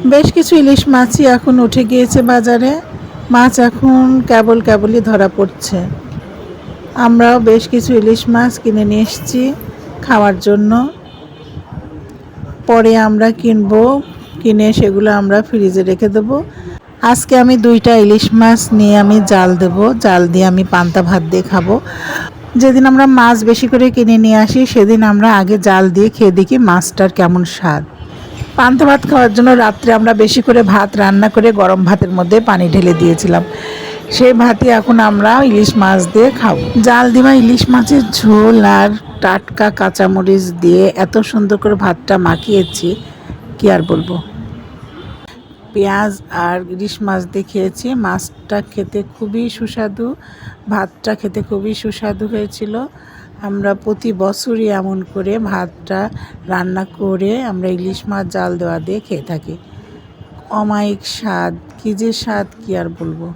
বেশ কিছু ইলিশ মাছই এখন উঠে গিয়েছে বাজারে। মাছ এখন কেবলই ধরা পড়ছে। আমরাও বেশ কিছু ইলিশ মাছ কিনে নিয়ে এসেছি খাওয়ার জন্য। পরে আমরা কিনে সেগুলো আমরা ফ্রিজে রেখে দেবো। আজকে আমি 2টা ইলিশ মাছ নিয়ে আমি জাল দেব। জাল দিয়ে আমি পান্তা ভাত দিয়ে খাবো। যেদিন আমরা মাছ বেশি করে কিনে নিয়ে আসি সেদিন আমরা আগে জাল দিয়ে খেয়ে দেখি মাছটার কেমন স্বাদ। পান্তা ভাত খাওয়ার জন্য রাত্রে আমরা বেশি করে ভাত রান্না করে গরম ভাতের মধ্যে পানি ঢেলে দিয়েছিলাম। সেই ভাতই এখন আমরা ইলিশ মাছ দিয়ে খাবো। জাল দেওয়া ইলিশ মাছের ঝোল আর টাটকা কাঁচামরিচ দিয়ে এত সুন্দর করে ভাতটা মাখিয়েছি, কি আর বলবো। পেঁয়াজ আর ইলিশ মাছ দিয়ে খেয়েছি। মাছটা খেতে খুবই সুস্বাদু, ভাতটা খেতে খুবই সুস্বাদু হয়েছিল। আমরা প্রতি বছরই এমন করে ভাতটা রান্না করে আমরা ইলিশ মাছ জাল দেওয়া দিয়ে খেয়ে থাকি। অমায়িক স্বাদ, কী যে স্বাদ, কি আর বলবো।